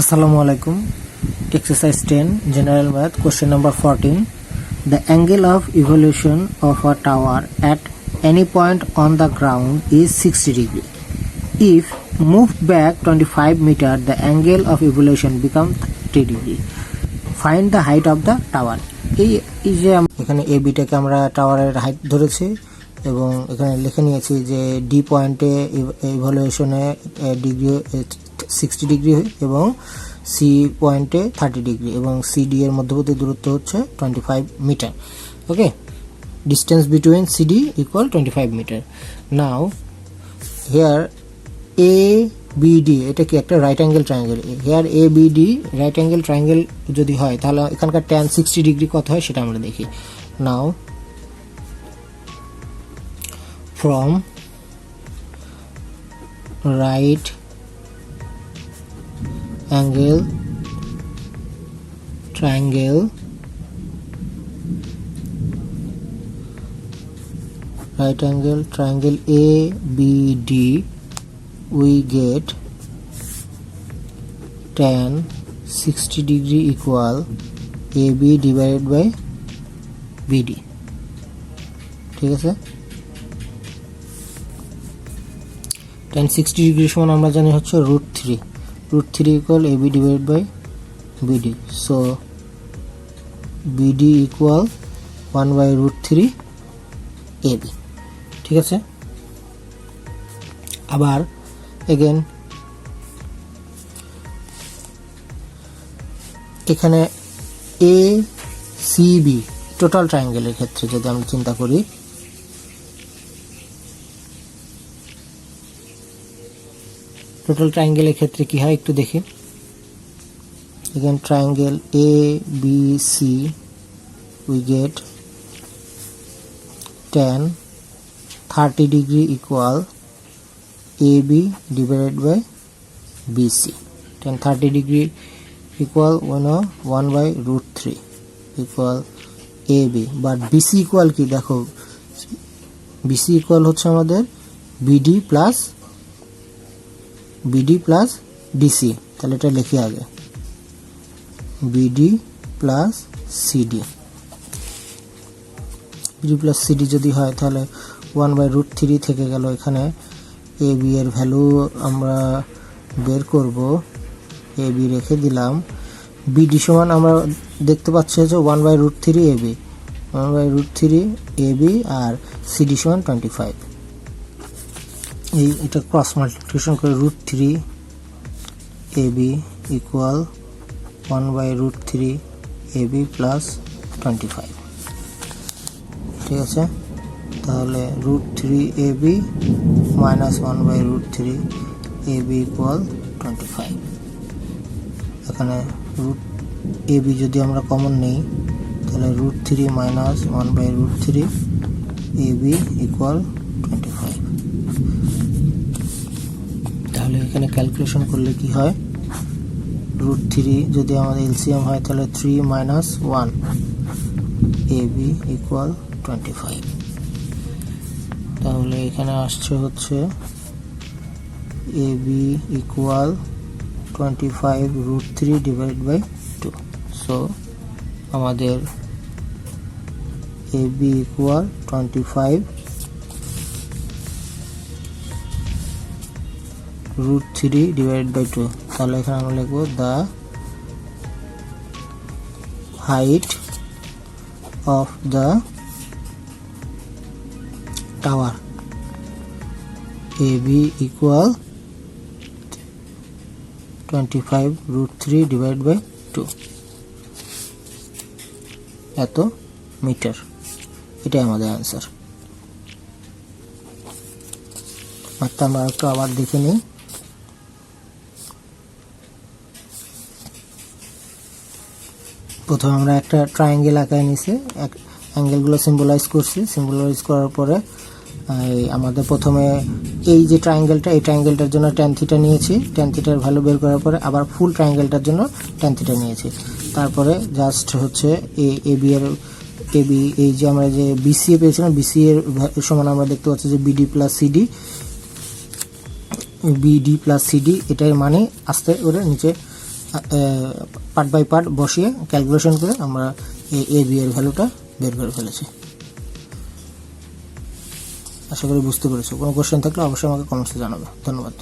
Assalamu alaikum. Exercise 10, General Math, question number 14. The angle of evolution of a tower at any point on the ground is 60 degree. If moved back 25 meter, the angle of evolution becomes 30 degree. Find the height of the tower. এই যে এখানে এ বিটাকে আমরা টাওয়ারের height ধরেছি এবং এখানে লিখে নিয়েছি যে ডি পয়েন্টে ইভ্যালুয়েশনে ডিগ্রি 60 ডিগ্রি এবং সি পয়েন্টে 30 ডিগ্রি এবং সিডি এর মধ্যবর্তী দূরত্ব হচ্ছে 25 metre. Okay, distance between CD equal 25 metre. Now here A BD এটা কি একটা right angle triangle. Here A BD right angle triangle যদি হয় তাহলে এখানকার tan 60 ডিগ্রি কত হয় সেটা আমরা দেখি। নাও from right angle triangle ABD we get tan 60 degree equal AB divided by BD। ঠিক আছে, tan 60 ডিগ্রি সমান আমরা জানি হচ্ছে √3 equal AB divided by BD, so BD equal 1 by √3 AB। ঠিক আছে, আবার again এখানে ACB টোটাল ট্রায়াঙ্গেলের ক্ষেত্রে যদি আমরা চিন্তা করি, টোটাল ট্রায়াঙ্গেলের ক্ষেত্রে কি হয় একটু দেখি। এখানে triangle ABC we get tan 30 degree equal AB divided by BC। tan 30 degree equal 1 by √3 equal AB, but BC equal কি দেখো, BC equal হচ্ছে আমাদের BD plus DC, তাহলে এটা লিখি আগে BD plus CD যদি হয় তাহলে 1 by √3 থেকে গেল। এখানে AB এর ভ্যালু আমরা বের করব, AB রেখে দিলাম। BD সমান আমরা দেখতে পাচ্ছি যে 1 by √3 AB আর CD সমান 25। এটা ক্রস মাল্টিপ্লিকেশন করে √3 AB equal 1 by √3 AB plus 25। ঠিক আছে, তাহলে √3 AB minus 1 by √3 AB equal 25। এখানে AB যদি আমরা কমন নেই তাহলে √3 মাইনাস 1 by √3 AB ইকুয়াল 25। তাহলে এখানে ক্যালকুলেশন করলে কি হয়, √3 যদি আমাদের এলসিএম হয় তাহলে 3 minus 1 AB equal 25। তাহলে এখানে আসছে হচ্ছে AB equal 25 √3 divided by 2, so আমাদের AB equal 25 √3 divided by 2। তাহলে এখানে আমরা লিখব the height of the tower AB equal 25 √3 divided by 2, এত মিটার। এটাই আমাদের অ্যান্সার। মাত্রা আমরা একটু আবার দেখে নিই। প্রথমে আমরা একটা ট্রায়াঙ্গেল আঁকায় নিছি, অ্যাঙ্গেলগুলো সিম্বলাইজ করছি। সিম্বলাইজ করার পরে আমাদের প্রথমে এই যে ট্রায়াঙ্গেলটা, এই ট্রায়াঙ্গেলটার জন্য tan থিটা নিয়েছি। tan থিটার ভ্যালু বের করার পরে আবার ফুল ট্রায়াঙ্গেলটার জন্য tan থিটা নিয়েছি। তারপরে জাস্ট হচ্ছে AB এই যে আমরা যে BC পেয়েছিলাম, BC এর সমান আমরা দেখতে পাচ্ছি যে BD plus CD এটার মানে আস্তে করে নিচে পার্ট বাই পার্ট বসিয়ে ক্যালকুলেশন করে আমরা এই এ বি এর ভ্যালুটা বের করে ফেলেছি। আশা করি বুঝতে পেরেছো। কোনো কোশ্চেন থাকলে অবশ্যই আমাকে কমেন্টসে জানাবে। ধন্যবাদ।